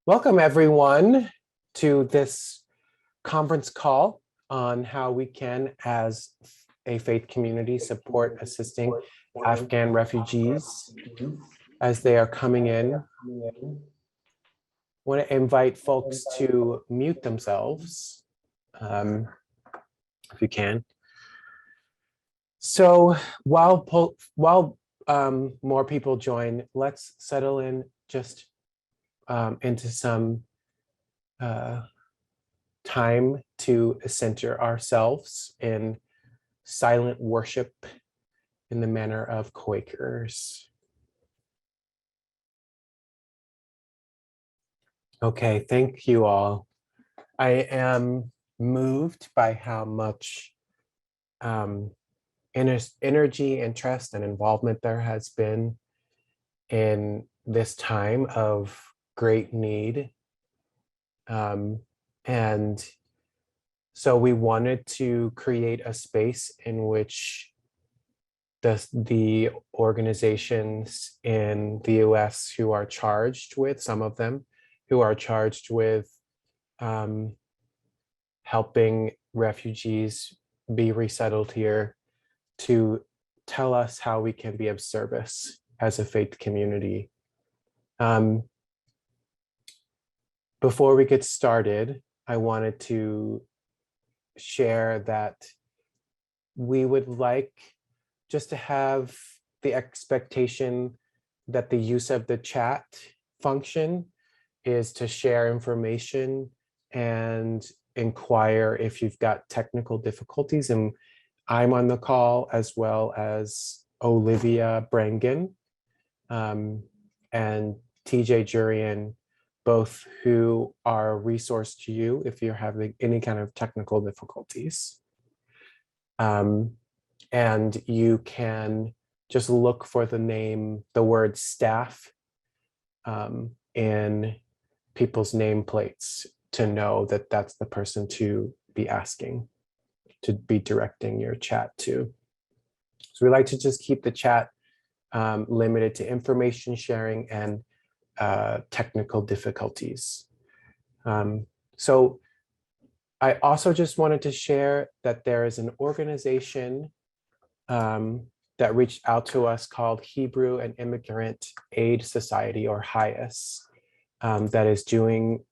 Welcome everyone to this conference call on how we can, as a faith community, support assisting Afghan refugees as they are coming in. I want to invite folks to mute themselves if you can. So while more people join, let's settle in just into some time to center ourselves in silent worship in the manner of Quakers. Okay, thank you all. I am moved by how much energy, interest, and involvement there has been in this time of great need. And so we wanted to create a space in which the organizations in the US who are charged with, some of them, who are charged with helping refugees be resettled here, to tell us how we can be of service as a faith community. Before we get started, I wanted to share that we would like just to have the expectation that the use of the chat function is to share information and inquire if you've got technical difficulties. And I'm on the call, as well as Olivia Brangen and TJ Jurian, both who are a resource to you if you're having any kind of technical difficulties. And you can just look for the word staff in people's nameplates to know that that's the person to be asking, to be directing your chat to. So we like to just keep the chat limited to information sharing and technical difficulties. So I also just wanted to share that there is an organization that reached out to us called Hebrew and Immigrant Aid Society, or HIAS, that is doing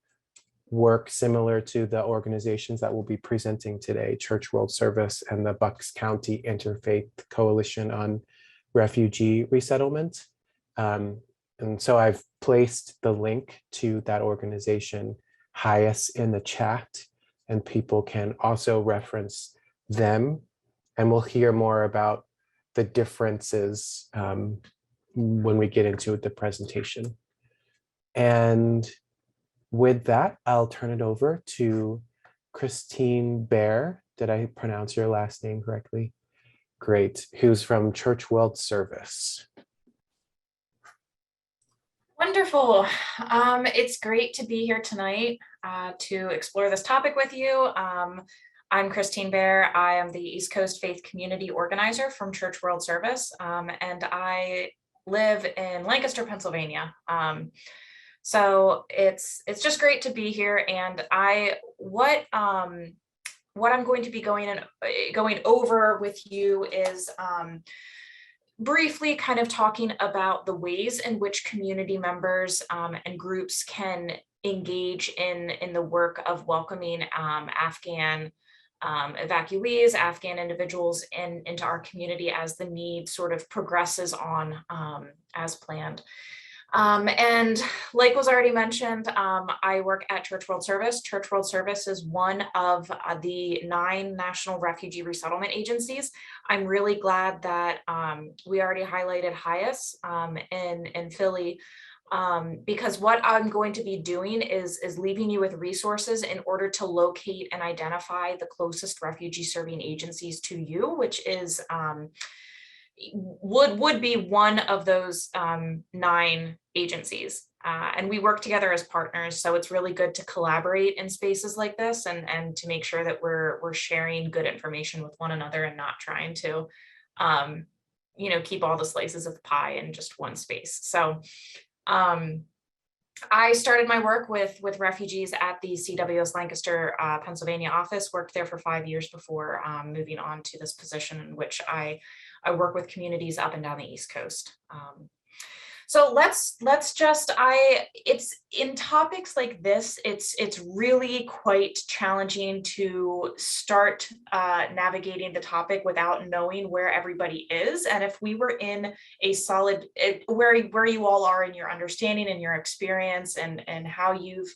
work similar to the organizations that will be presenting today, Church World Service and the Bucks County Interfaith Coalition on Refugee Resettlement. And so I've placed the link to that organization, HIAS, in the chat, and people can also reference them, and we'll hear more about the differences when we get into the presentation. And with that, I'll turn it over to Christine Bear. Did I pronounce your last name correctly? Great. Who's from Church World Service. Wonderful. It's great to be here tonight to explore this topic with you. I'm Christine Bear. I am the East Coast Faith Community Organizer from Church World Service, and I live in Lancaster, Pennsylvania. So it's just great to be here. And what I'm going to be going over with you is briefly kind of talking about the ways in which community members and groups can engage in the work of welcoming Afghan evacuees, Afghan individuals into our community as the need sort of progresses on as planned. And like was already mentioned, I work at Church World Service. Church World Service is one of the 9 national refugee resettlement agencies. I'm really glad that we already highlighted HIAS in Philly, because what I'm going to be doing is leaving you with resources in order to locate and identify the closest refugee serving agencies to you, which is would be one of those 9 agencies. And we work together as partners, so it's really good to collaborate in spaces like this and to make sure that we're sharing good information with one another and not trying to keep all the slices of the pie in just one space. So I started my work with refugees at the CWS Lancaster, Pennsylvania office, worked there for 5 years before moving on to this position in which I work with communities up and down the East Coast. So let's just, it's in topics like this, it's really quite challenging to start navigating the topic without knowing where everybody is. And if we were in a solid, where you all are in your understanding and your experience and how you've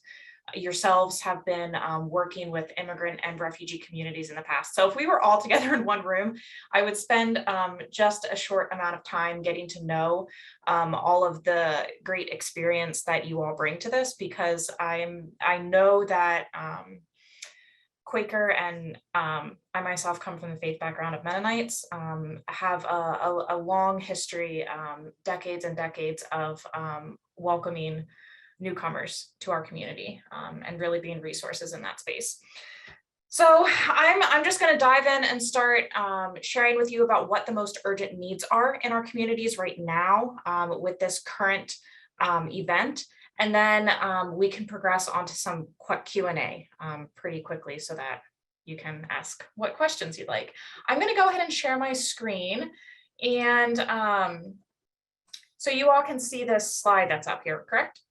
yourselves have been working with immigrant and refugee communities in the past. So if we were all together in one room, I would spend just a short amount of time getting to know all of the great experience that you all bring to this, because I know that Quaker and I myself come from the faith background of Mennonites, have a long history, decades and decades of welcoming newcomers to our community and really being resources in that space. So I'm just going to dive in and start sharing with you about what the most urgent needs are in our communities right now with this current event. And then we can progress onto some quick Q&A pretty quickly so that you can ask what questions you'd like. I'm going to go ahead and share my screen. And so you all can see this slide that's up here, correct?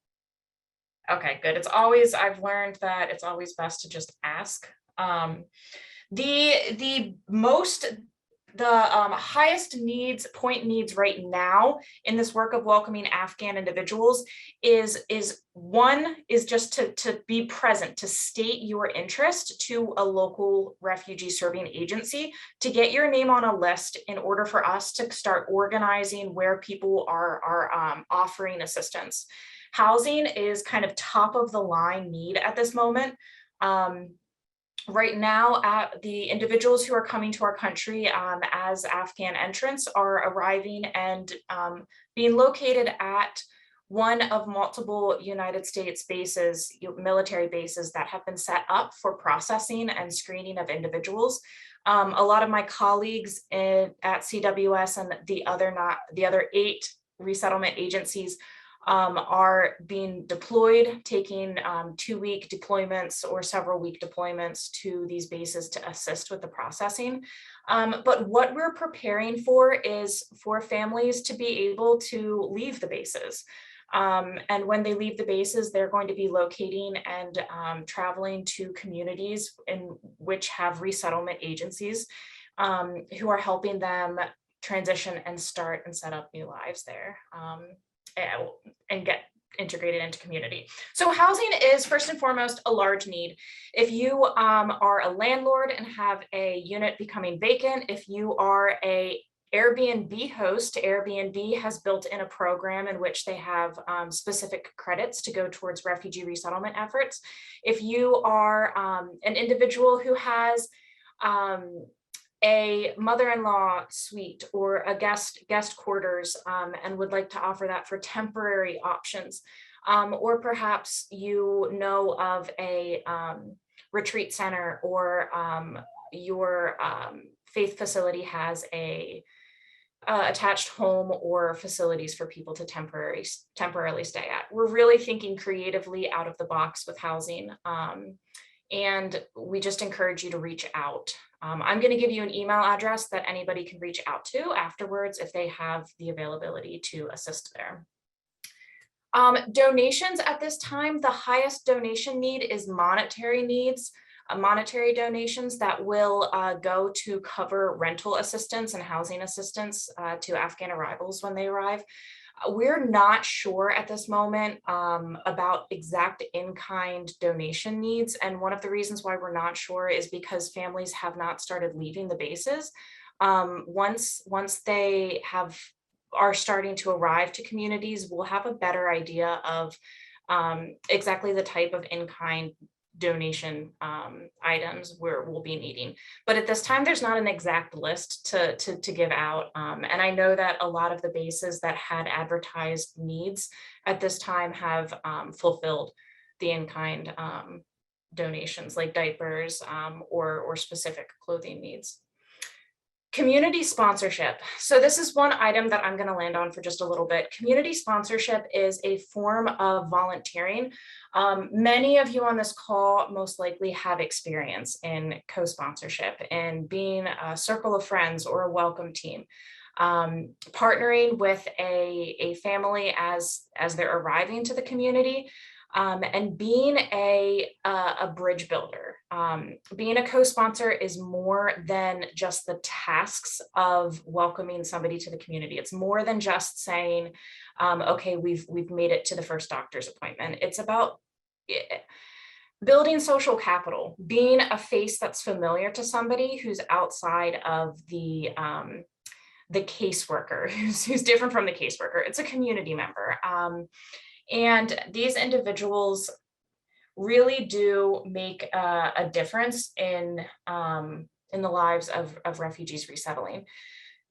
Okay, good. It's always, I've learned that it's always best to just ask. The highest point needs right now in this work of welcoming Afghan individuals is just to be present, to state your interest to a local refugee serving agency, to get your name on a list in order for us to start organizing where people are offering assistance. Housing is kind of top of the line need at this moment. Right now, the individuals who are coming to our country as Afghan entrants are arriving and being located at one of multiple United States bases, military bases that have been set up for processing and screening of individuals. A lot of my colleagues at CWS and the other 8 resettlement agencies are being deployed, taking 2-week deployments or several-week deployments to these bases to assist with the processing. But what we're preparing for is for families to be able to leave the bases. And when they leave the bases, they're going to be locating and traveling to communities in which have resettlement agencies who are helping them transition and start and set up new lives there. And get integrated into community. So housing is first and foremost a large need. If you are a landlord and have a unit becoming vacant, if you are a Airbnb host, Airbnb has built in a program in which they have specific credits to go towards refugee resettlement efforts. If you are an individual who has a mother-in-law suite or a guest quarters and would like to offer that for temporary options. Or perhaps you know of a retreat center or your faith facility has a attached home or facilities for people to temporarily stay at. We're really thinking creatively out of the box with housing. And we just encourage you to reach out. I'm going to give you an email address that anybody can reach out to afterwards if they have the availability to assist there. Donations at this time, the highest donation need is monetary needs, monetary donations that will go to cover rental assistance and housing assistance to Afghan arrivals when they arrive. We're not sure at this moment about exact in-kind donation needs. And one of the reasons why we're not sure is because families have not started leaving the bases. Once they are starting to arrive to communities, we'll have a better idea of exactly the type of in-kind donation items we'll be needing. But at this time, there's not an exact list to give out. And I know that a lot of the bases that had advertised needs at this time have fulfilled the in-kind donations like diapers or specific clothing needs. Community sponsorship. So this is one item that I'm going to land on for just a little bit. Community sponsorship is a form of volunteering. Many of you on this call most likely have experience in co-sponsorship and being a circle of friends or a welcome team. Partnering with a family as they're arriving to the community, and being a bridge builder. Being a co-sponsor is more than just the tasks of welcoming somebody to the community. It's more than just saying, okay, we've made it to the first doctor's appointment. It's about building social capital, being a face that's familiar to somebody who's outside of the caseworker, who's different from the caseworker. It's a community member. And these individuals really do make a difference in the lives of refugees resettling.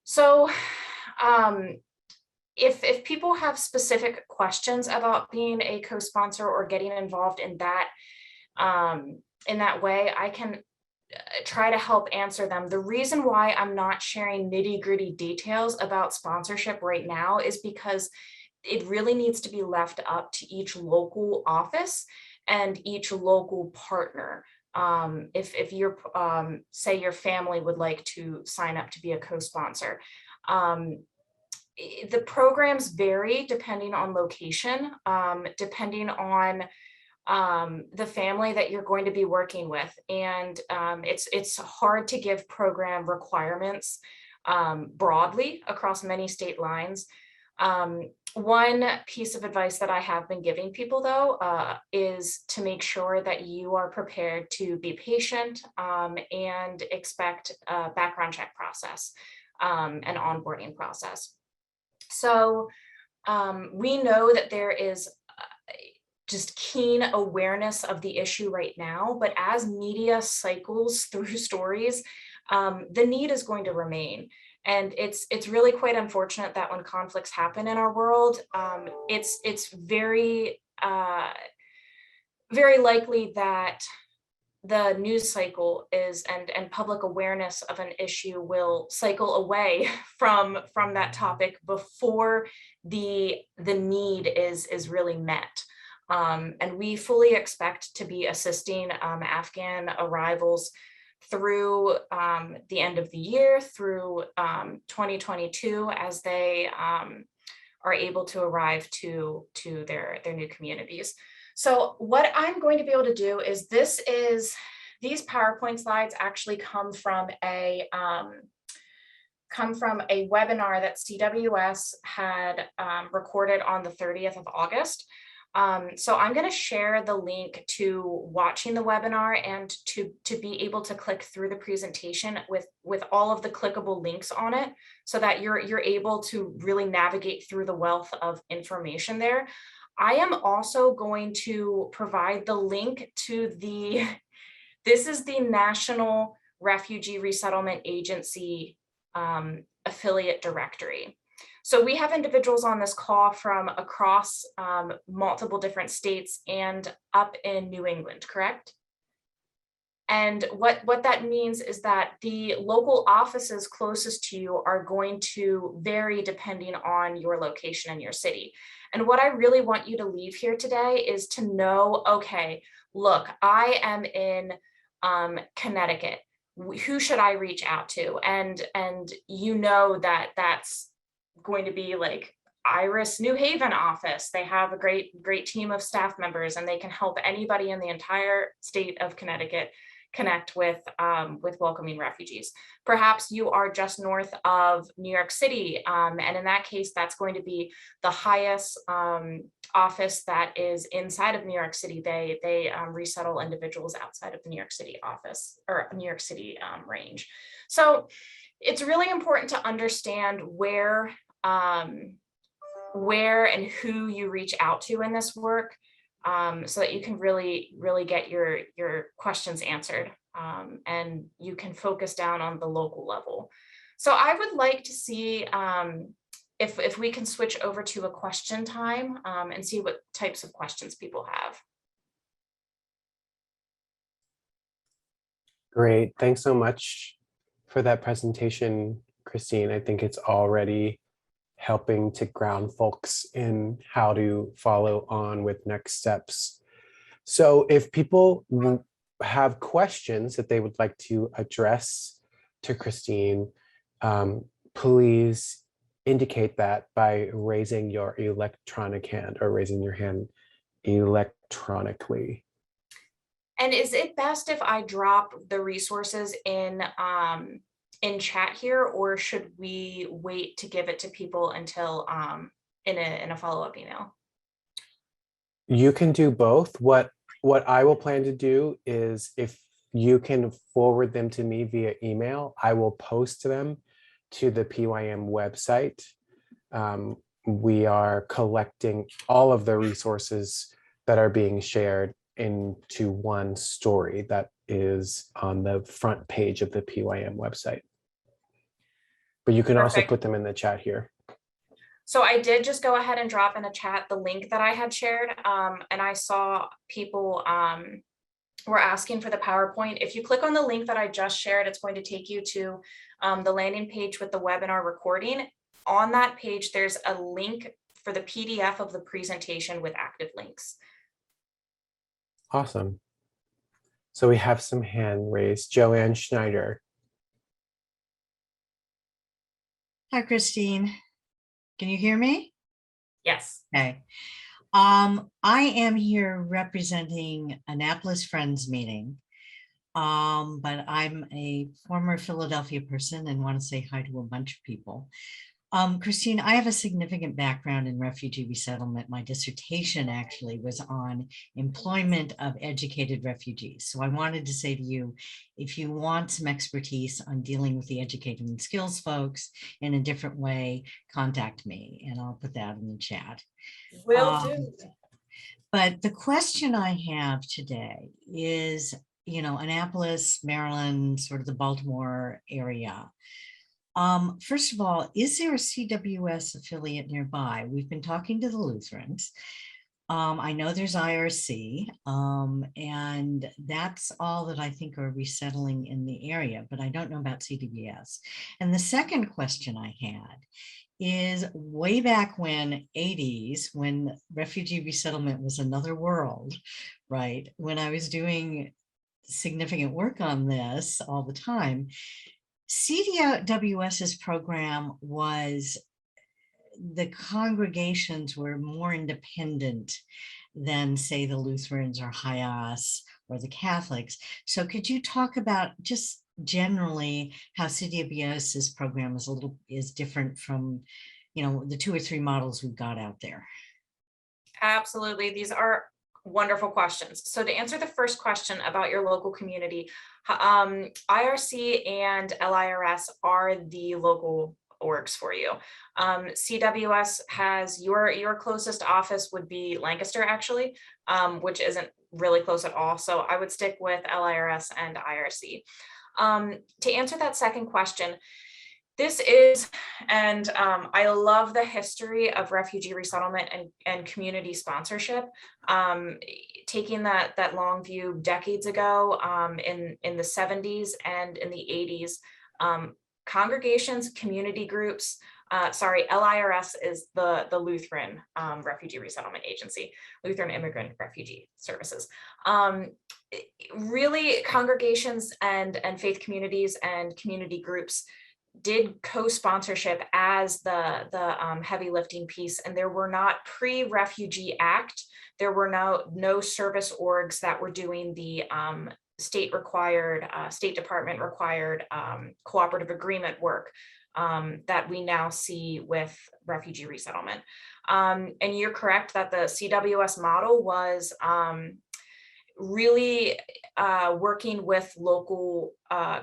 So if people have specific questions about being a co-sponsor or getting involved in that way, I can try to help answer them. The reason why I'm not sharing nitty-gritty details about sponsorship right now is because it really needs to be left up to each local office and each local partner. If you're, say your family would like to sign up to be a co-sponsor. The programs vary depending on location, depending on the family that you're going to be working with. And it's hard to give program requirements broadly across many state lines. One piece of advice that I have been giving people, though, is to make sure that you are prepared to be patient and expect a background check process, and onboarding process. So we know that there is just keen awareness of the issue right now, but as media cycles through stories, the need is going to remain. And it's really quite unfortunate that when conflicts happen in our world, it's very, very likely that the news cycle is and public awareness of an issue will cycle away from that topic before the need is really met. And we fully expect to be assisting Afghan arrivals through the end of the year, through 2022, as they are able to arrive to their new communities. So what I'm going to be able to do is these PowerPoint slides actually come from a webinar that CWS had recorded on the 30th of August. So I'm going to share the link to watching the webinar and to be able to click through the presentation with all of the clickable links on it, so that you're able to really navigate through the wealth of information there. I am also going to provide the link to this is the National Refugee Resettlement Agency affiliate directory. So we have individuals on this call from across multiple different states and up in New England, correct? And what that means is that the local offices closest to you are going to vary depending on your location and your city. And what I really want you to leave here today is to know, okay, look, I am in Connecticut. Who should I reach out to? And you know that that's going to be like Iris New Haven office. They have a great team of staff members, and they can help anybody in the entire state of Connecticut connect with welcoming refugees. Perhaps you are just north of New York City, and in that case, that's going to be the HIAS office that is inside of New York City. They resettle individuals outside of the New York City office or New York City range. So it's really important to understand where and who you reach out to in this work, so that you can really get your questions answered, and you can focus down on the local level. So I would like to see if we can switch over to a question time and see what types of questions people have. Great, thanks so much. for that presentation, Christine. I think it's already helping to ground folks in how to follow on with next steps. So if people have questions that they would like to address to Christine, please indicate that by raising your electronic hand or raising your hand electronically. And is it best if I drop the resources in chat here, or should we wait to give it to people until in a follow-up email? You can do both. What I will plan to do is, if you can forward them to me via email, I will post them to the PYM website. We are collecting all of the resources that are being shared into one story that is on the front page of the PYM website. But you can also put them in the chat here. So I did just go ahead and drop in a chat the link that I had shared, and I saw people were asking for the PowerPoint. If you click on the link that I just shared, it's going to take you to the landing page with the webinar recording. On that page, there's a link for the PDF of the presentation with active links. Awesome. So we have some hand raised. Joanne Schneider. Hi, Christine. Can you hear me? Yes. Okay. I am here representing Annapolis Friends Meeting, but I'm a former Philadelphia person and want to say hi to a bunch of people. Christine, I have a significant background in refugee resettlement. My dissertation actually was on employment of educated refugees. So I wanted to say to you, if you want some expertise on dealing with the educated and skills folks in a different way, contact me and I'll put that in the chat. Will do. But the question I have today is, Annapolis, Maryland, sort of the Baltimore area. First of all, is there a CWS affiliate nearby? We've been talking to the Lutherans. I know there's IRC, and that's all that I think are resettling in the area, but I don't know about CWS. And the second question I had is, way back when, 80s, when refugee resettlement was another world, right? When I was doing significant work on this all the time, CWS's program was, the congregations were more independent than, say, the Lutherans or HIAS or the Catholics. So could you talk about just generally how CWS's program is different from, the 2 or 3 models we've got out there? Absolutely. These are wonderful questions. So to answer the first question about your local community, IRC and LIRS are the local orgs for you. CWS has your closest office would be Lancaster, actually, which isn't really close at all. So I would stick with LIRS and IRC. To answer that second question, this is, and I love the history of refugee resettlement and community sponsorship. Taking that long view decades ago, in the 70s and in the 80s, congregations, community groups, LIRS is the Lutheran Refugee Resettlement Agency, Lutheran Immigrant Refugee Services. Really, congregations and faith communities and community groups did co-sponsorship as the heavy lifting piece, and there were not pre-Refugee Act, there were no service orgs that were doing the state department required cooperative agreement work that we now see with refugee resettlement. And you're correct that the CWS model was really working with local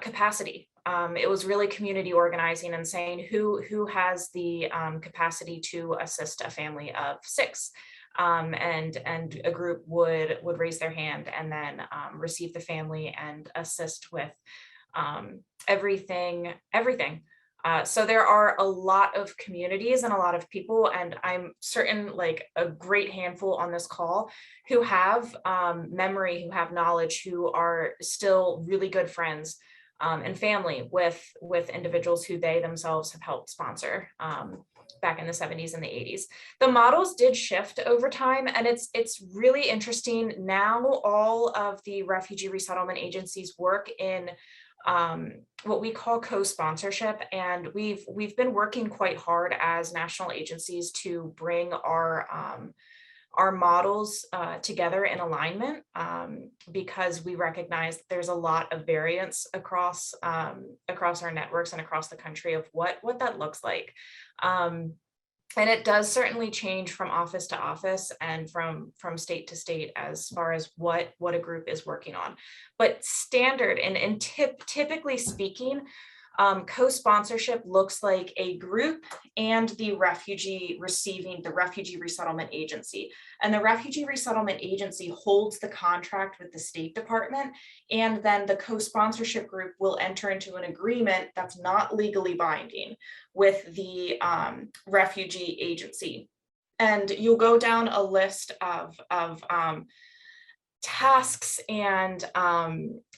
capacity. It was really community organizing and saying who has the capacity to assist a family of 6, and a group would raise their hand and then receive the family and assist with everything. So there are a lot of communities and a lot of people, and I'm certain like a great handful on this call who have memory, who have knowledge, who are still really good friends and family with individuals who they themselves have helped sponsor back in the 70s and the 80s. The models did shift over time, and it's really interesting. Now all of the refugee resettlement agencies work in what we call co-sponsorship, and we've been working quite hard as national agencies to bring our models together in alignment, because we recognize that there's a lot of variance across our networks and across the country of what that looks like. And it does certainly change from office to office and from state to state as far as what a group is working on. But standard and typically speaking, co-sponsorship looks like a group and the refugee resettlement agency. And the refugee resettlement agency holds the contract with the State Department, and then the co-sponsorship group will enter into an agreement that's not legally binding with the refugee agency. And you'll go down a list of tasks and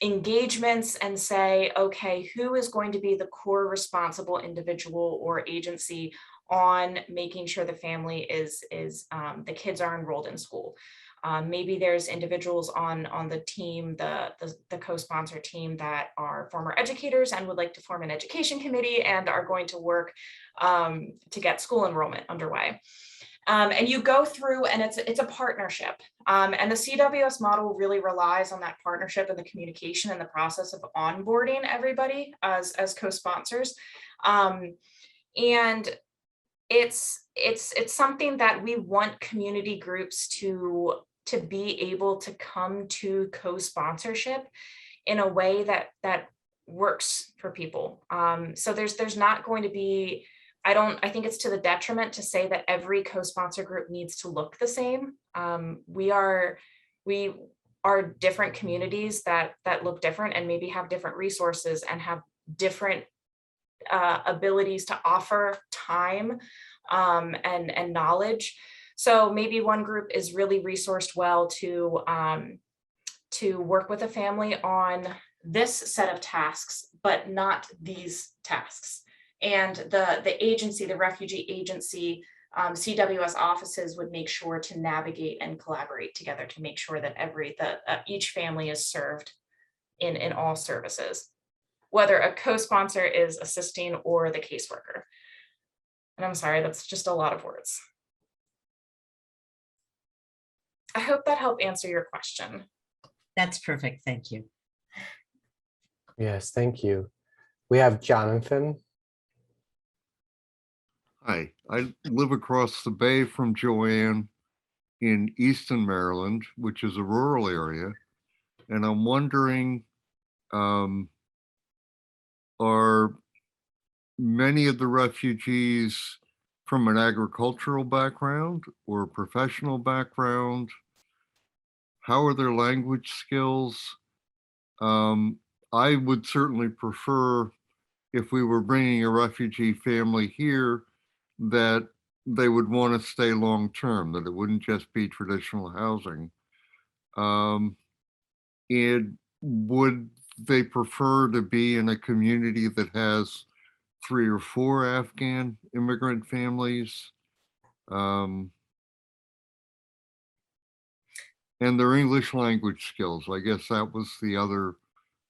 engagements and say, okay, who is going to be the core responsible individual or agency on making sure the family the kids are enrolled in school. Maybe there's individuals on the team, the co-sponsor team, that are former educators and would like to form an education committee and are going to work to get school enrollment underway. And you go through, and it's a partnership. And the CWS model really relies on that partnership and the communication and the process of onboarding everybody as co-sponsors. And it's something that we want community groups to be able to come to co-sponsorship in a way that works for people. So there's not going to be, I think it's to the detriment to say that every co-sponsor group needs to look the same. We are different communities that look different and maybe have different resources and have different abilities to offer time and knowledge. So maybe one group is really resourced well to work with a family on this set of tasks, but not these tasks. And the agency, the refugee agency, CWS offices would make sure to navigate and collaborate together to make sure that each family is served in all services, whether a co-sponsor is assisting or the caseworker. And I'm sorry, that's just a lot of words. I hope that helped answer your question. That's perfect. Thank you. Yes, thank you. We have Jonathan. Hi, I live across the bay from Joanne in Easton, Maryland, which is a rural area. And I'm wondering, are many of the refugees from an agricultural background or professional background? How are their language skills? I would certainly prefer, if we were bringing a refugee family here, that they would want to stay long-term, that it wouldn't just be traditional housing. And would they prefer to be in a community that has 3 or 4 Afghan immigrant families? And their English language skills, I guess that was the other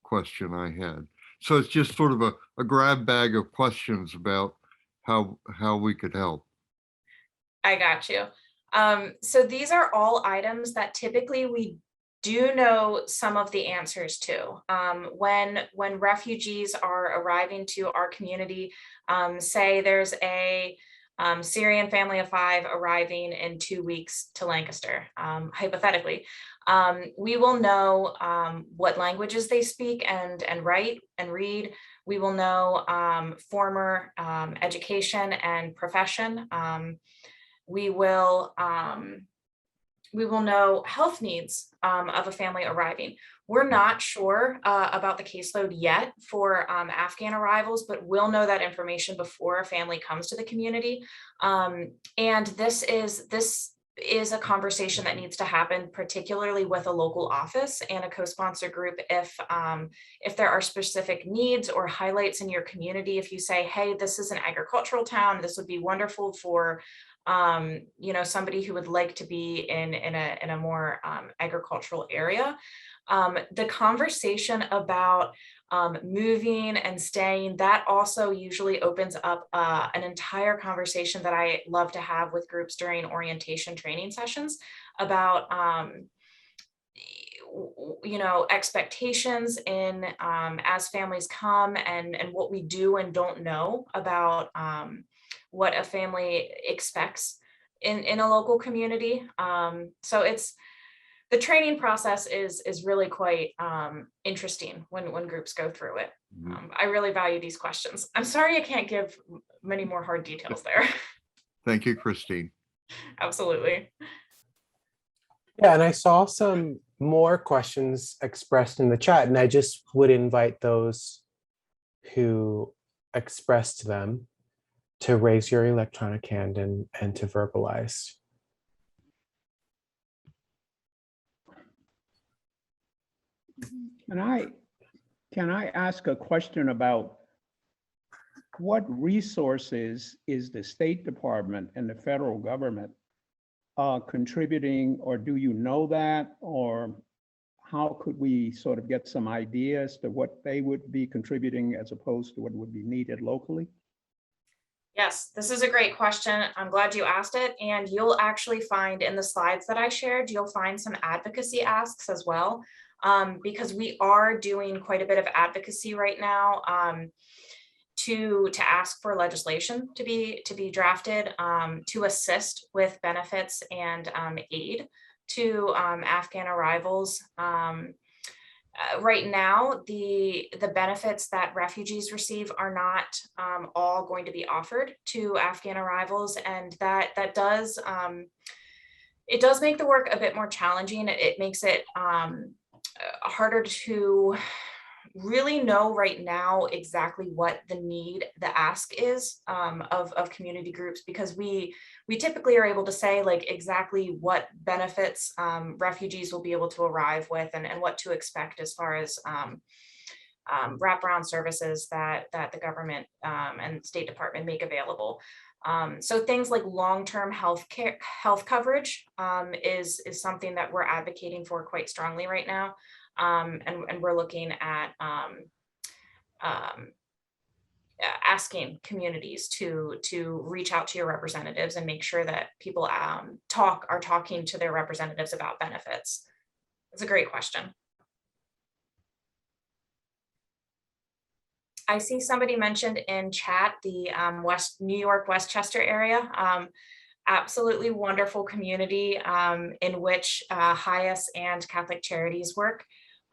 question I had. So it's just sort of a grab bag of questions about how we could help. I got you. So these are all items that typically we do know some of the answers to. When refugees are arriving to our community, say there's a Syrian family of 5 arriving in 2 weeks to Lancaster, hypothetically, we will know what languages they speak and write and read. We will know former education and profession. We will know health needs of a family arriving. We're not sure about the caseload yet for Afghan arrivals, but we'll know that information before a family comes to the community. And this is a conversation that needs to happen, particularly with a local office and a co-sponsor group. If there are specific needs or highlights in your community, if you say, hey, this is an agricultural town, this would be wonderful for somebody who would like to be in a more agricultural area. The conversation about moving and staying, that also usually opens up an entire conversation that I love to have with groups during orientation training sessions about expectations in as families come, and what we do and don't know about what a family expects in a local community. So the training process is really quite interesting when groups go through it. I really value these questions. I'm sorry I can't give many more hard details there. Thank you, Christine. Absolutely. Yeah, and I saw some more questions expressed in the chat, and I just would invite those who expressed them to raise your electronic hand and to verbalize. Can I ask a question about what resources is the State Department and the federal government contributing, or do you know that, or how could we sort of get some ideas to what they would be contributing as opposed to what would be needed locally? Yes, this is a great question. I'm glad you asked it. And you'll actually find in the slides that I shared, you'll find some advocacy asks as well. Because we are doing quite a bit of advocacy right now to ask for legislation to be drafted to assist with benefits and aid to Afghan arrivals. Right now, the benefits that refugees receive are not all going to be offered to Afghan arrivals, and that does it does make the work a bit more challenging. It makes it harder to really know right now exactly what the ask is of community groups, because we typically are able to say like exactly what benefits refugees will be able to arrive with, and what to expect as far as wraparound services that the government and State Department make available. So things like long-term health coverage is something that we're advocating for quite strongly right now. And we're looking at asking communities to reach out to your representatives and make sure that people are talking to their representatives about benefits. It's a great question. I see somebody mentioned in chat the New York, Westchester area. Absolutely wonderful community in which HIAS and Catholic Charities work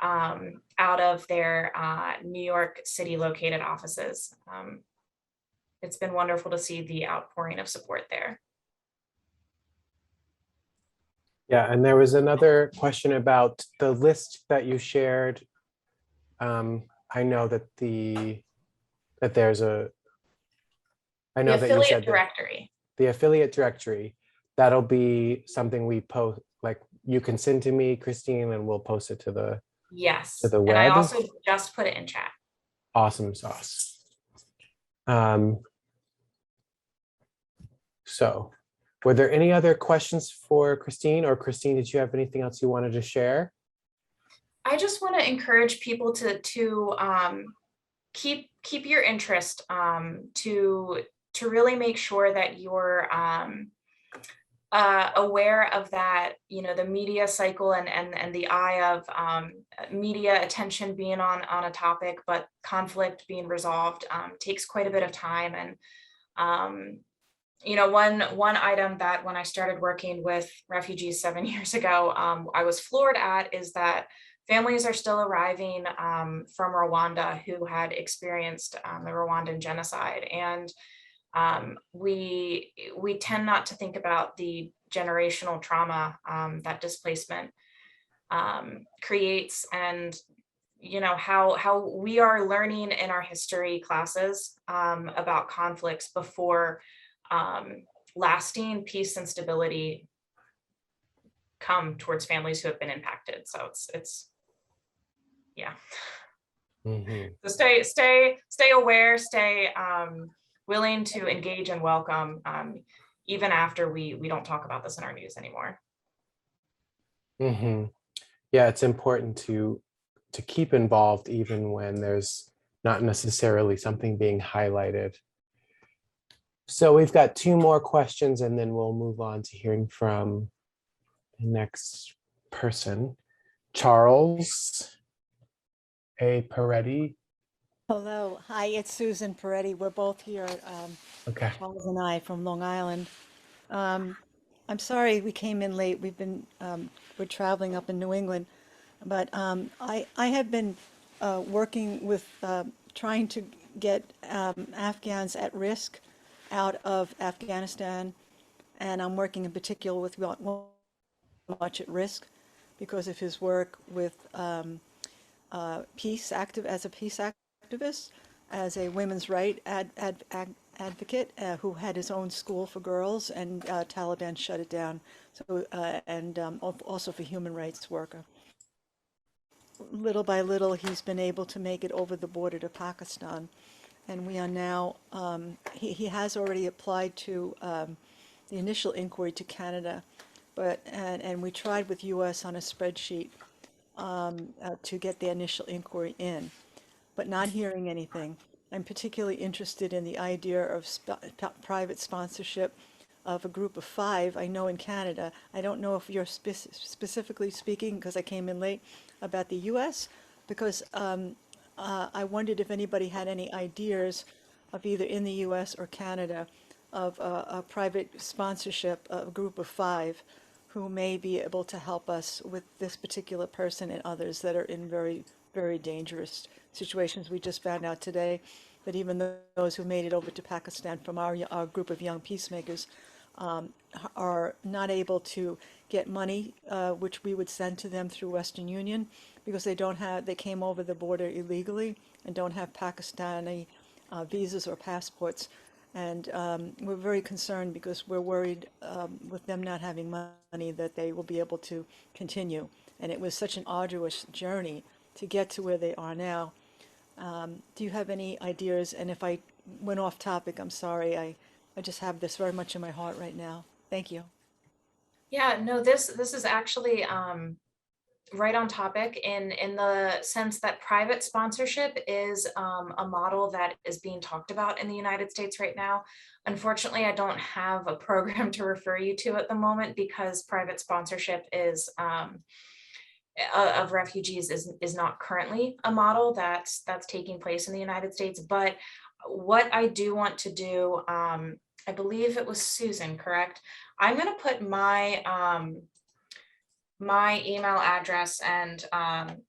out of their New York City located offices. It's been wonderful to see the outpouring of support there. Yeah, and there was another question about the list that you shared. I know that there's a, I know that you said directory. The affiliate directory, that'll be something we post, like you can send to me, Christine, and we'll post it to the web. And I also just put it in chat. Awesome sauce. So were there any other questions for Christine, or Christine, did you have anything else you wanted to share? I just want to encourage people to keep your interest, to really make sure that you're aware of that, the media cycle and the eye of media attention being on a topic, but conflict being resolved takes quite a bit of time. And one item that when I started working with refugees 7 years ago, I was floored at is that families are still arriving from Rwanda who had experienced the Rwandan genocide. And we tend not to think about the generational trauma that displacement creates, and how we are learning in our history classes about conflicts before lasting peace and stability come towards families who have been impacted. So it's yeah. Mhm. So stay aware, stay willing to engage and welcome, even after we don't talk about this in our news anymore. Mhm. Yeah, it's important to keep involved even when there's not necessarily something being highlighted. So we've got 2 more questions and then we'll move on to hearing from the next person. Charles A. Peretti. Hello, hi, it's Susan Peretti. We're both here, Okay. Charles and I from Long Island. I'm sorry we came in late. We're traveling up in New England. But I have been working with trying to get Afghans at risk out of Afghanistan. And I'm working in particular with Much at Risk because of his work with as a peace activist, as a women's right advocate who had his own school for girls, and Taliban shut it down. So also for human rights worker. Little by little, he's been able to make it over the border to Pakistan, and we are now. He has already applied to the initial inquiry to Canada, and we tried with U.S. on a spreadsheet to get the initial inquiry in, but not hearing anything. I'm particularly interested in the idea of private sponsorship of a group of 5. I know in Canada, I don't know if you're specifically speaking, because I came in late, about the U.S., because I wondered if anybody had any ideas of either in the U.S. or Canada of a private sponsorship of a group of 5 who may be able to help us with this particular person and others that are in very, very dangerous situations. We just found out today that even those who made it over to Pakistan from our group of young peacemakers are not able to get money, which we would send to them through Western Union, because they came over the border illegally and don't have Pakistani visas or passports. And we're very concerned because we're worried with them not having money that they will be able to continue. And it was such an arduous journey to get to where they are now. Do you have any ideas? And if I went off topic, I'm sorry. I just have this very much in my heart right now. Thank you. Yeah, no, this is actually right on topic in the sense that private sponsorship is a model that is being talked about in the United States right now. Unfortunately, I don't have a program to refer you to at the moment because private sponsorship is of refugees is not currently a model that's taking place in the United States. But what I do want to do, I believe it was Susan, correct? I'm going to put my my email address, and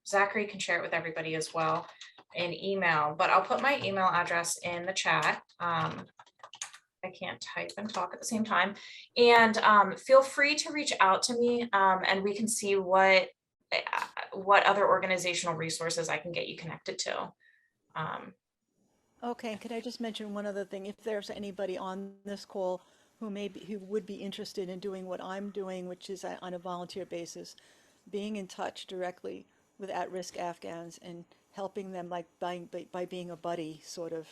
Zachary can share it with everybody as well in email, but I'll put my email address in the chat. I can't type and talk at the same time. And feel free to reach out to me and we can see what other organizational resources I can get you connected to. Okay, could I just mention one other thing? If there's anybody on this call who would be interested in doing what I'm doing, which is on a volunteer basis, being in touch directly with at-risk Afghans and helping them, like by being a buddy sort of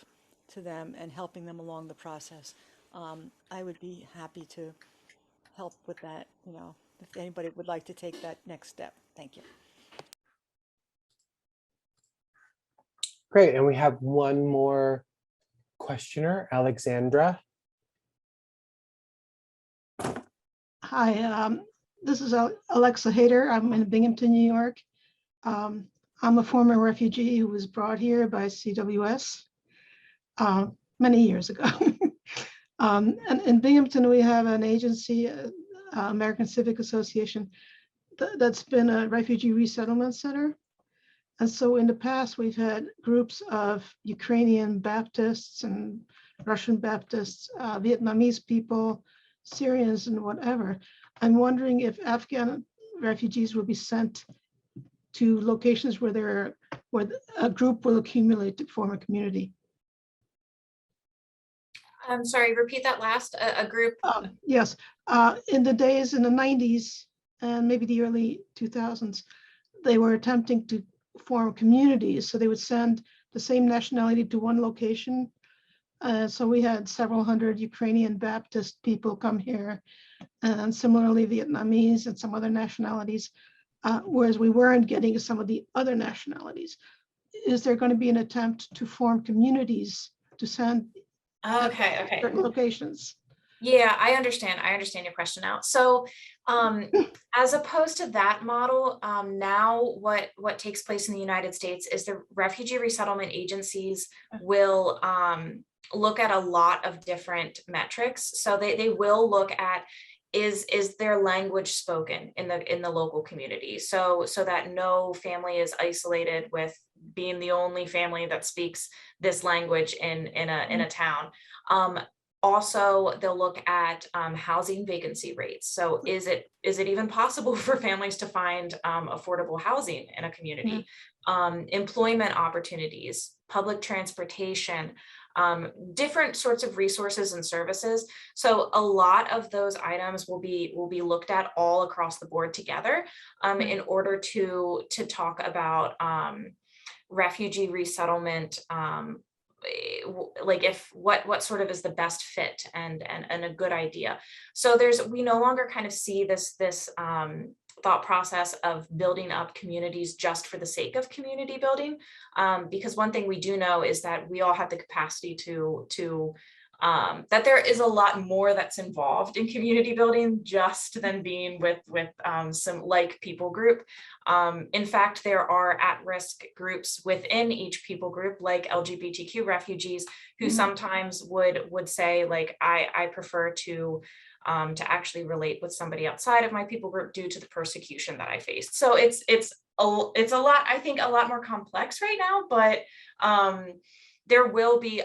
to them and helping them along the process. I would be happy to help with that, if anybody would like to take that next step. Thank you. Great. And we have one more questioner, Alexandra. Hi, this is Alexa Hayter. I'm in Binghamton, New York. I'm a former refugee who was brought here by CWS many years ago. And in Binghamton, we have an agency, American Civic Association, that's been a refugee resettlement center. And so in the past, we've had groups of Ukrainian Baptists and Russian Baptists, Vietnamese people, Syrians and whatever. I'm wondering if Afghan refugees will be sent to locations where a group will accumulate to form a community. I'm sorry, repeat that last, a group. Yes, in the 90s, and maybe the early 2000s, they were attempting to form communities. So they would send the same nationality to one location. So we had several hundred Ukrainian Baptist people come here, and similarly Vietnamese and some other nationalities, whereas we weren't getting some of the other nationalities. Is there going to be an attempt to form communities to send Okay. certain locations? Yeah, I understand your question now. So as opposed to that model, now what takes place in the United States is the refugee resettlement agencies will look at a lot of different metrics. So they will look at is their language spoken in the local community, so that no family is isolated with being the only family that speaks this language in a town. Also, they'll look at housing vacancy rates. So is it even possible for families to find affordable housing in a community? Employment opportunities, public transportation, different sorts of resources and services. So a lot of those items will be looked at all across the board together in order to talk about refugee resettlement, like if what sort of is the best fit and a good idea. So we no longer kind of see this thought process of building up communities just for the sake of community building, because one thing we do know is that we all have the capacity to that there is a lot more that's involved in community building just than being with some like people group. In fact, there are at-risk groups within each people group, like LGBTQ refugees, who sometimes would say, like, I prefer to actually relate with somebody outside of my people group due to the persecution that I faced. So it's a lot, I think, a lot more complex right now, but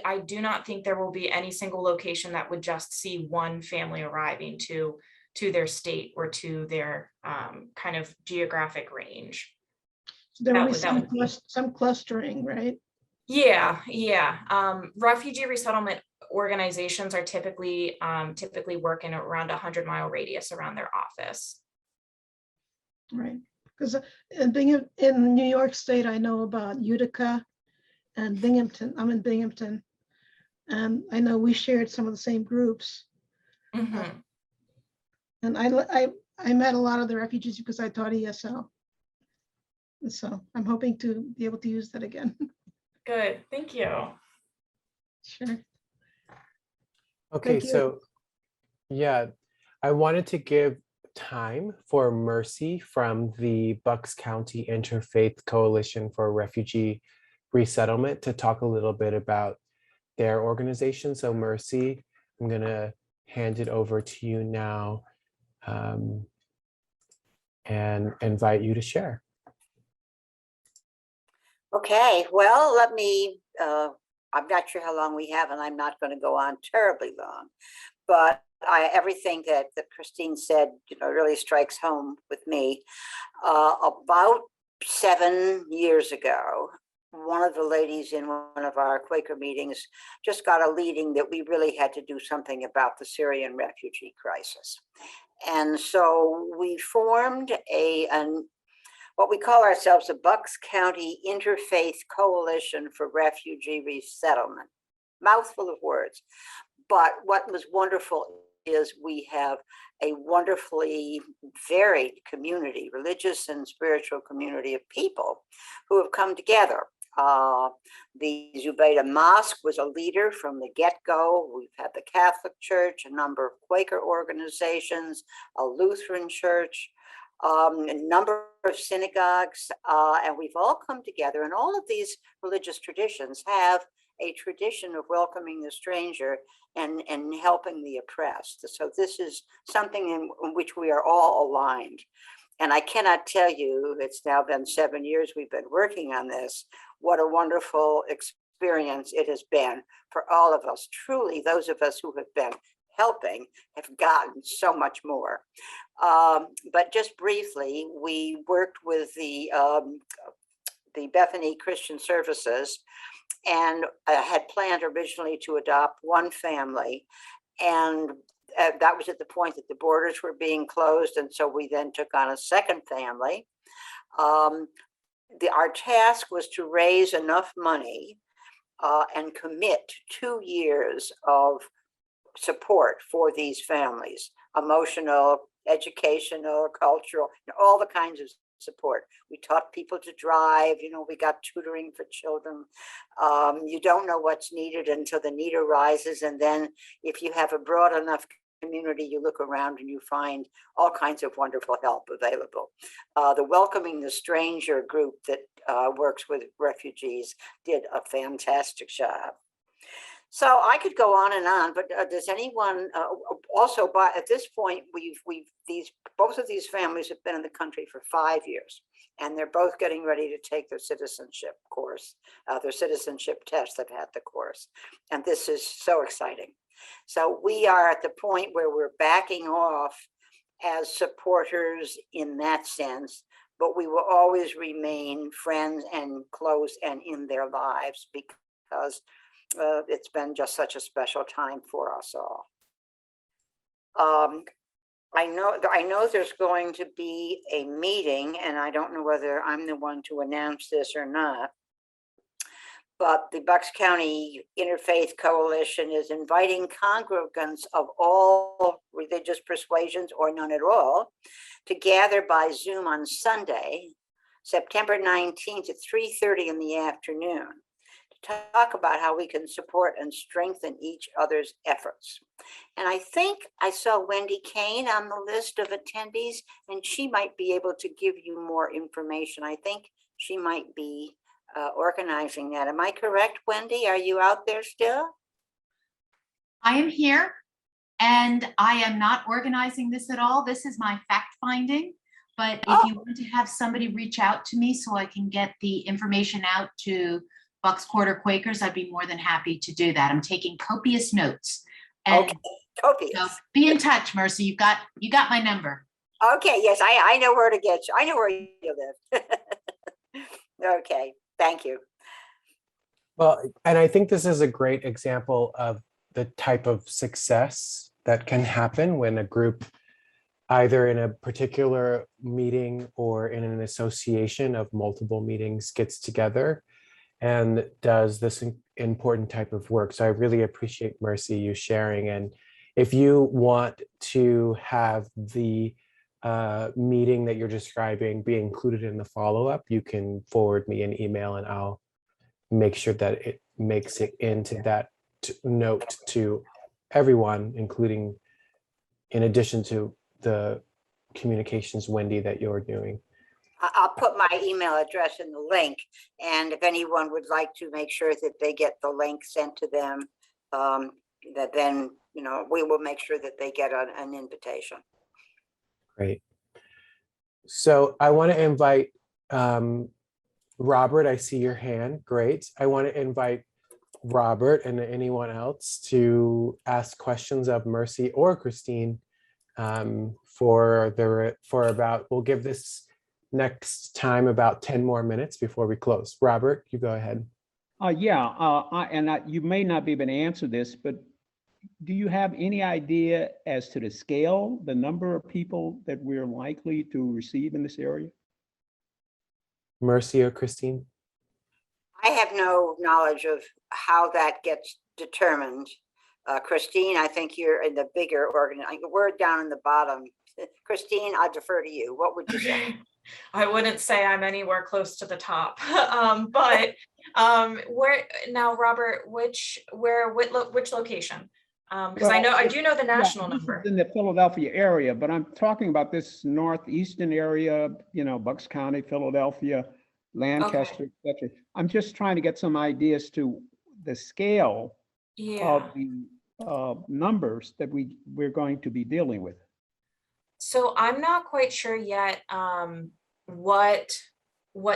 I do not think there will be any single location that would just see one family arriving to their state or to their kind of geographic range. There will be some clustering, right? Yeah. Refugee resettlement organizations are typically work in around 100-mile radius around their office. Right, because being in New York State, I know about Utica and Binghamton. I'm in Binghamton, and I know we shared some of the same groups. And I met a lot of the refugees because I taught ESL. And so I'm hoping to be able to use that again. Good, thank you. Sure. Okay, Thank you. so yeah, I wanted to give time for Mercy from the Bucks County Interfaith Coalition for Refugee Resettlement to talk a little bit about their organization. So Mercy, I'm going to hand it over to you now and invite you to share. Okay, well, let me, I'm not sure how long we have, and I'm not going to go on terribly long, but everything that Christine said, really strikes home with me. About 7 years ago, one of the ladies in one of our Quaker meetings just got a leading that we really had to do something about the Syrian refugee crisis. And so we formed what we call ourselves a Bucks County Interfaith Coalition for Refugee Resettlement. Mouthful of words. But what was wonderful is we have a wonderfully varied community, religious and spiritual community of people who have come together. The Zubaydah Mosque was a leader from the get-go. We've had the Catholic Church, a number of Quaker organizations, a Lutheran church, a number of synagogues, and we've all come together, and all of these religious traditions have a tradition of welcoming the stranger and helping the oppressed. So this is something in which we are all aligned. And I cannot tell you, it's now been 7 years we've been working on this, what a wonderful experience it has been for all of us. Truly, those of us who have been helping have gotten so much more. But just briefly, we worked with the Bethany Christian Services and had planned originally to adopt one family. And that was at the point that the borders were being closed. And so we then took on a second family. Our task was to raise enough money and commit 2 years of support for these families, emotional, educational, cultural, all the kinds of support. We taught people to drive, we got tutoring for children. You don't know what's needed until the need arises. And then if you have a broad enough community, you look around and you find all kinds of wonderful help available. The Welcoming the Stranger group that works with refugees did a fantastic job. So I could go on and on, but does anyone also? At this point, both of these families have been in the country for 5 years, and they're both getting ready to take their citizenship course, their citizenship test. They've had the course, and this is so exciting. So we are at the point where we're backing off as supporters in that sense, but we will always remain friends and close and in their lives because it's been just such a special time for us all. I know there's going to be a meeting, and I don't know whether I'm the one to announce this or not, but the Bucks County Interfaith Coalition is inviting congregants of all religious persuasions or none at all to gather by Zoom on Sunday, September 19th at 3:30 in the afternoon. Talk about how we can support and strengthen each other's efforts. And I think I saw Wendy Kane on the list of attendees, and she might be able to give you more information. I think she might be organizing that. Am I correct, Wendy? Are you out there still? I am here, and I am not organizing this at all. This is my fact finding. But if you want to have somebody reach out to me so I can get the information out to Bucks County Quakers, I'd be more than happy to do that. I'm taking copious notes. And okay, copious. So be in touch, Mercy. You got my number. Okay, yes, I know where to get you. I know where you live. Okay, thank you. Well, and I think this is a great example of the type of success that can happen when a group, either in a particular meeting or in an association of multiple meetings, gets together and does this important type of work. So I really appreciate, Mercy, you sharing. And if you want to have the meeting that you're describing be included in the follow-up, you can forward me an email and I'll make sure that it makes it into that note to everyone, including, in addition to the communications, Wendy, that you're doing. I'll put my email address in the link, and if anyone would like to make sure that they get the link sent to them, that then, we will make sure that they get an invitation. Great. So I want to invite Robert. I see your hand. Great. I want to invite Robert and anyone else to ask questions of Mercy or Christine we'll give this next time about 10 more minutes before we close. Robert, you go ahead. You may not be able to answer this, but do you have any idea as to the scale, the number of people that we're likely to receive in this area? Mercy or Christine? I have no knowledge of how that gets determined. Christine, I think you're in the bigger organization. We're down in the bottom. Christine, I defer to you. What would you say? I wouldn't say I'm anywhere close to the top, but where now, Robert? Which location? Because I do know the national number in the Philadelphia area, but I'm talking about this northeastern area. Bucks County, Philadelphia, Lancaster, etc. I'm just trying to get some ideas to the scale of the numbers that we're going to be dealing with. So I'm not quite sure yet what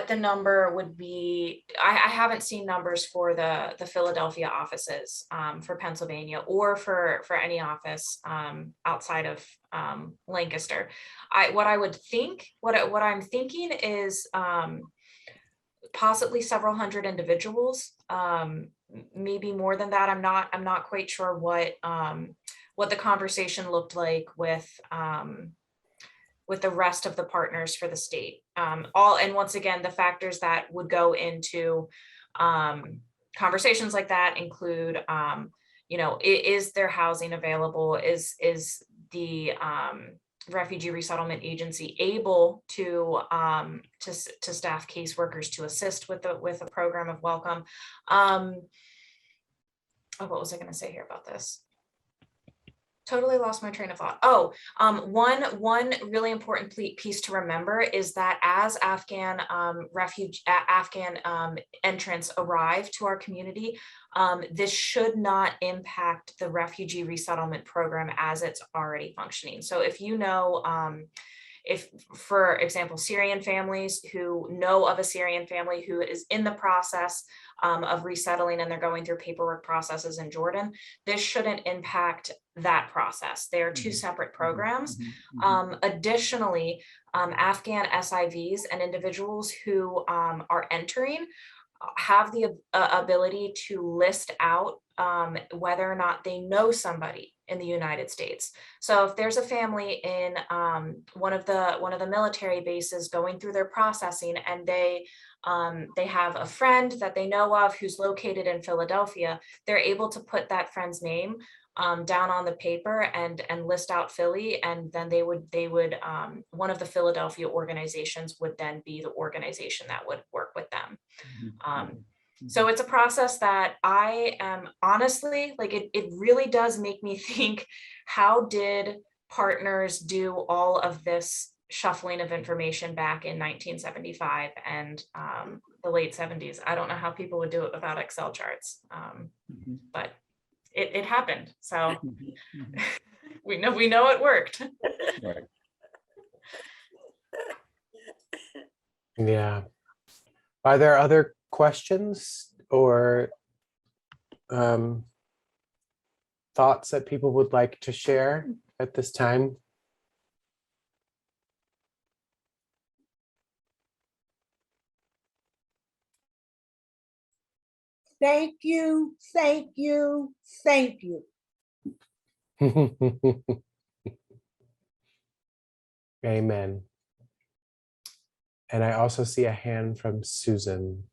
the number would be. I haven't seen numbers for the Philadelphia offices for Pennsylvania or for any office outside of Lancaster. What I'm thinking is possibly several hundred individuals, maybe more than that. I'm not quite sure what what the conversation looked like with the rest of the partners for the state. And once again, the factors that would go into conversations like that include, is there housing available? Is the Refugee Resettlement Agency able to staff caseworkers to assist with a program of welcome? What was I going to say here about this? Totally lost my train of thought. One really important piece to remember is that as Afghan entrants arrive to our community, this should not impact the refugee resettlement program as it's already functioning. So if you know, if, for example, Syrian families who know of a Syrian family who is in the process of resettling and they're going through paperwork processes in Jordan, this shouldn't impact that process. They are two separate programs. Additionally, Afghan SIVs and individuals who are entering have the ability to list out whether or not they know somebody in the United States. So if there's a family in one of the military bases going through their processing and they have a friend that they know of who's located in Philadelphia, they're able to put that friend's name down on the paper and list out Philly, and then they would one of the Philadelphia organizations would then be the organization that would work with them. So it's a process that I am honestly, like, it really does make me think, how did partners do all of this shuffling of information back in 1975 and the late 70s? I don't know how people would do it without Excel charts, but it happened. So we know it worked. Right. Yeah. Are there other questions or thoughts that people would like to share at this time? Thank you, thank you, thank you. Amen. And I also see a hand from Susan.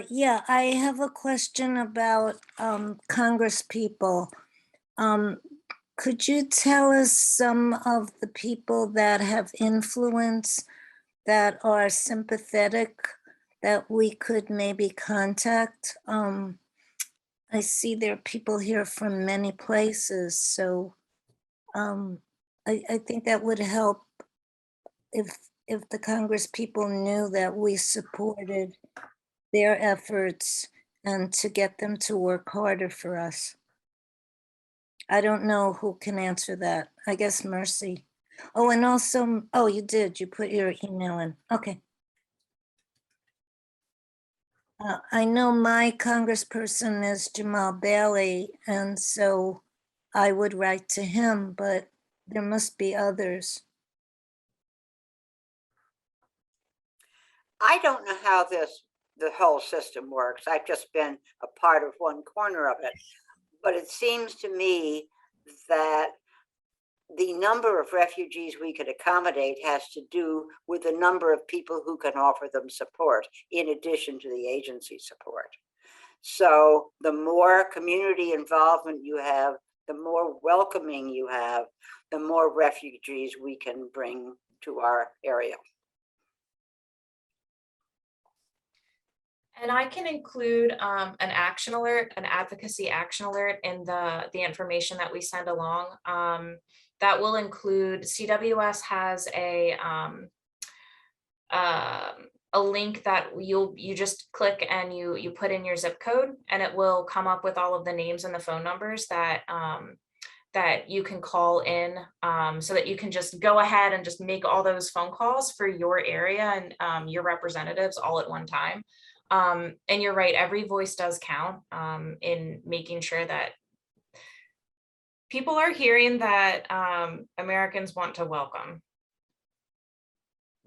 Yeah, I have a question about Congress people. Could you tell us some of the people that have influence, that are sympathetic, that we could maybe contact? I see there are people here from many places, so I think that would help if the Congress people knew that we supported their efforts and to get them to work harder for us. I don't know who can answer that. I guess Mercy. Oh, and also, oh, you did. You put your email in. Okay. I know my congressperson is Jamal Bailey, and so I would write to him, but there must be others. I don't know how the whole system works. I've just been a part of one corner of it. But it seems to me that the number of refugees we could accommodate has to do with the number of people who can offer them support, in addition to the agency support. So the more community involvement you have, the more welcoming you have, the more refugees we can bring to our area. And I can include an action alert, an advocacy action alert in the information that we send along. That will include, CWS has a link that you just click and you put in your zip code, and it will come up with all of the names and the phone numbers that that you can call in, so that you can just go ahead and just make all those phone calls for your area and your representatives all at one time. And you're right, every voice does count in making sure that people are hearing that Americans want to welcome.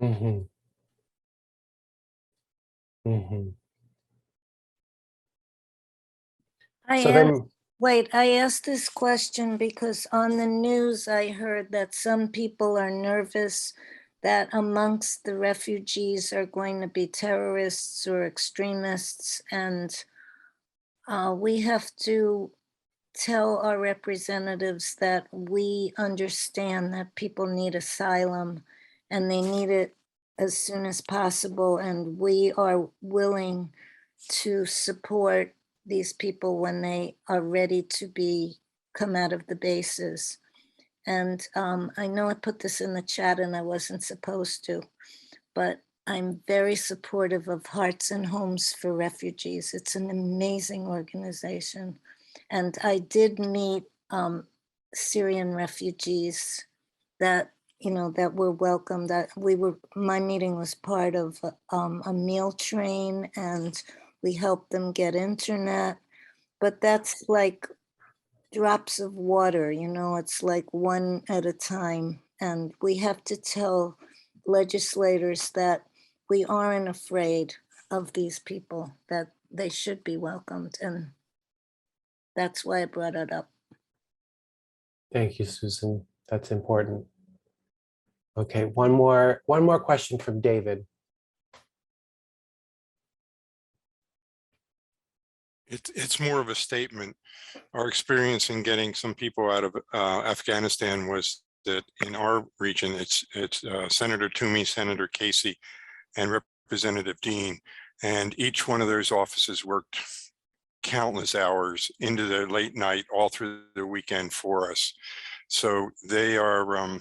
Mm-hmm. Mm-hmm. I So am, then, Wait, I asked this question because on the news, I heard that some people are nervous that amongst the refugees are going to be terrorists or extremists. And we have to tell our representatives that we understand that people need asylum and they need it as soon as possible. And we are willing to support these people when they are ready to come out of the bases. And I know I put this in the chat and I wasn't supposed to, but I'm very supportive of Hearts and Homes for Refugees. It's an amazing organization. And I did meet Syrian refugees that, that were welcome, my meeting was part of a meal train, and we helped them get internet, but that's like drops of water, it's like one at a time. And we have to tell legislators that we aren't afraid of these people, that they should be welcomed. And that's why I brought it up. Thank you, Susan. That's important. Okay, one more question from David. It's more of a statement. Our experience in getting some people out of Afghanistan was that in our region, it's Senator Toomey, Senator Casey, and Representative Dean, and each one of those offices worked countless hours into the late night, all through the weekend for us. So they are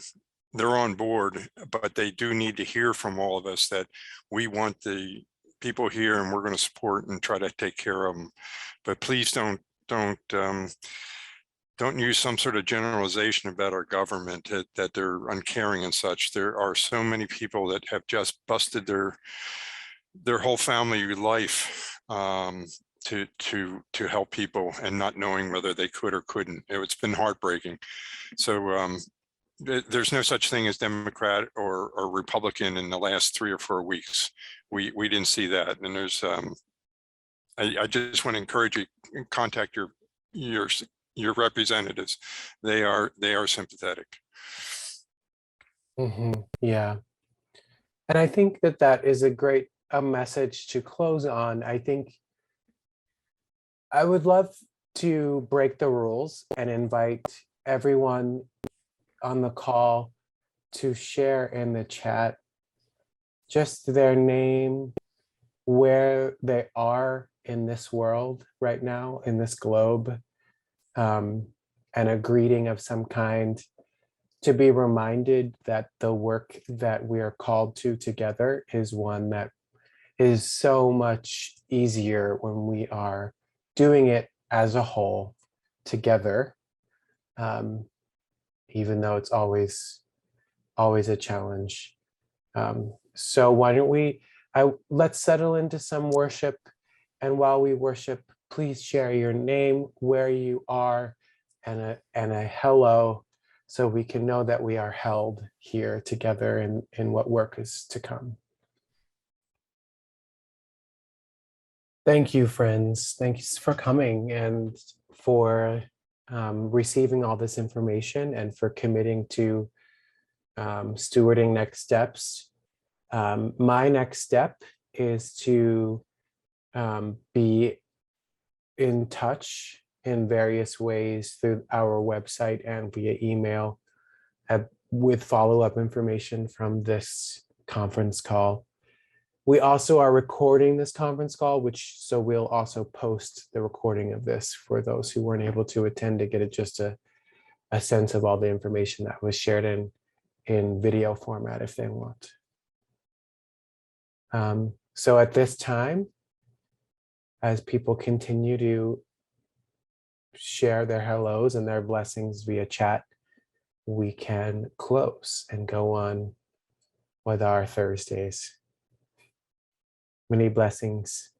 they're on board, but they do need to hear from all of us that we want the people here and we're going to support and try to take care of them. But please don't use some sort of generalization about our government that they're uncaring and such. There are so many people that have just busted their whole family life to help people and not knowing whether they could or couldn't. It's been heartbreaking. So there's no such thing as Democrat or Republican in the last 3 or 4 weeks. We didn't see that. And there's I just want to encourage you, contact your representatives. They are sympathetic. Yeah. And I think that is a great message to close on. I think I would love to break the rules and invite everyone on the call to share in the chat just their name, where they are in this world right now, in this globe, and a greeting of some kind, to be reminded that the work that we are called to together is one that is so much easier when we are doing it as a whole together, even though it's always a challenge. So why don't we, let's settle into some worship. And while we worship, please share your name, where you are, and a hello, so we can know that we are held here together in what work is to come. Thank you, friends. Thanks for coming and for receiving all this information and for committing to stewarding next steps. My next step is to be in touch in various ways through our website and via email with follow-up information from this conference call. We also are recording this conference call, so we'll also post the recording of this for those who weren't able to attend, to get just a sense of all the information that was shared in video format if they want. So at this time, as people continue to share their hellos and their blessings via chat, we can close and go on with our Thursdays. Many blessings.